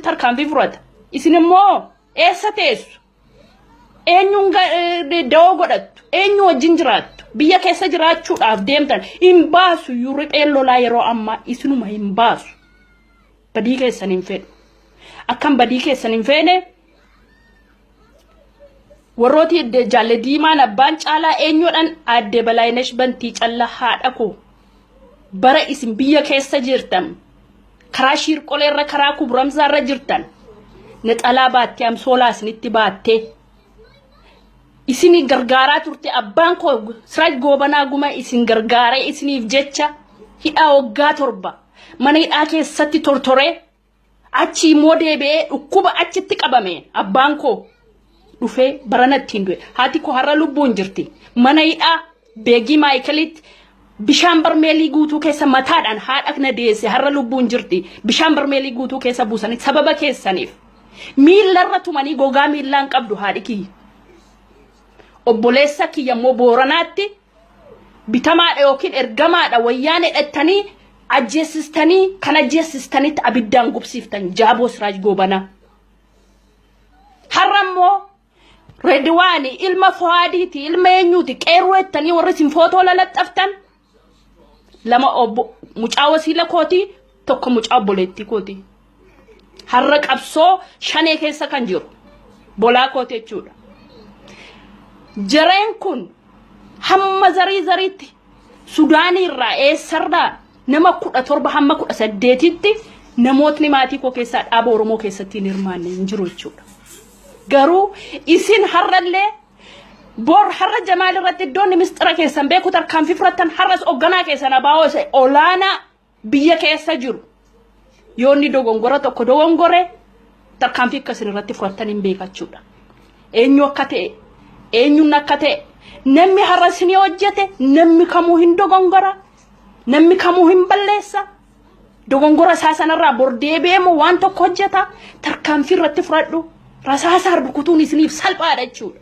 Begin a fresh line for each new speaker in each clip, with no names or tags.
tarkaanfii fudhata. Isin immoo eessa teessu? Eenyuun da'oo godhattu? Eenyu wajjin jiraattu? Biyya keessa jiraachuudhaaf deemtan hin baasu ripheen lolaa yeroo ammaa isinuma hin baasu. Badii keessan hin fedhu. Akkam badii keessan hin feene warrooti jaalle diimaan abbaan caalaa eenyuudhaan aadde Balaayinesh Bantii callaa haadha koo bara isin biyya keessa jirtan karaa shirqoleerra karaa kubramsaarra jirtan naxalaa baattee amsoolaa isinitti baattee isini gargaaraa turte abbaan koo Siraaj Gobanaa guma isin gargaaree isiniif jecha hidhaa waggaa 7 mana hidhaa keessatti tortoree achi immoo deebi'ee dhukkuba achitti qabame abbaan koo dhufee baranatti hindue haati koo har'a lubbuun jirti mana hidhaa beegii Maayikalitti bishaan barmeelii guutuu keessa mataadhaan haadha kana deesse har'a lubbuun jirti bishaan barmeelii guutuu keessa buusanii sababa keessaniif miillarra tumanii gogaa miillaan qabdu haadhi kiyya obboleessa kiyya immoo Booranaatti bitamaadha yookiin ergamaadha wayyaan hidhattanii ajjeesistanii kan ajjeesistanitti abiddaan gubsiiftan jaaboo Siraaj Gobanaa har'a immoo Redwaani ilma Fuhaadiiti ilma eenyuuti qeerroettanii warri isin footoo lalaxxaftan lama obbo mucaa wasiila kooti tokko mucaa obboleettii kooti har'a qabsoo shanee keessa kan jiru bolaa kooti jechuudha. Jareen kun hamma zariitti Sudaanii irraa eessarraa nama 17 hamma 18tti namootni maatii koo keessaa dhaaba Oromoo keessatti hirmaanne hin jiru jechuudha. Garuu isin har'allee bor har'a Jamaal irratti iddoon mistira keessan beeku tarkaanfii fudhatan har'as hoogganaa keessan abaa'oo olaanaa biyya keessa jiru yoonni dogongora tokko dogongore tarkaanfii akkasin irratti fudhatan hin beekachuudha. Eenyu akka ta'e eenyuun akka ta'e namni har'a isin hojjete namni kamuu hin dogongora namni kamuu hin balleessa dogongora isaa sanarraa bor deebi'eemu waan tokko hojjeta tarkaanfii irratti fudhadhu. Rasaasa harbukutuun isiniif salphaadha jechuudha.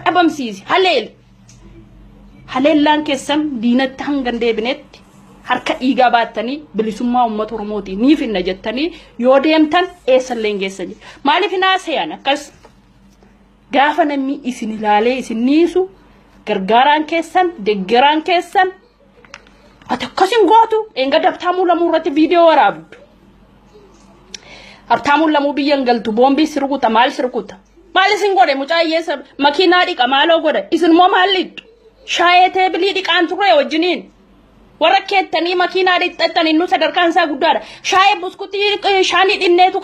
Dhabamsiisi haleellaan keessan diinatti hangan deebinetti harka dhiigaa baattanii bilisummaa uummata Oromootii ni finna jettanii yoo deemtan eessallee geessa jira. Maaliif hinaaseyan akkas gaafa namni isin ilaalee isin niisu gargaaraan keessan deggeraan keessan ati akkasin gootu enga dabtaamuu lamuu irratti viidiyoo waraabdu. Hartaamuun lamuu biyyan galtu boombii sirkuta maal sirkuta maal isin godhe mucaa hiyyeessa makiinaa dhiqa maaloo godhe isin moo maal liddu shaayee teebilii dhiqaan turre wajjiniin warra keettanii makiinaa dhiqxattanii nu sadarkaan isaa guddaadha shaayee buskutii shaanii dhinneetu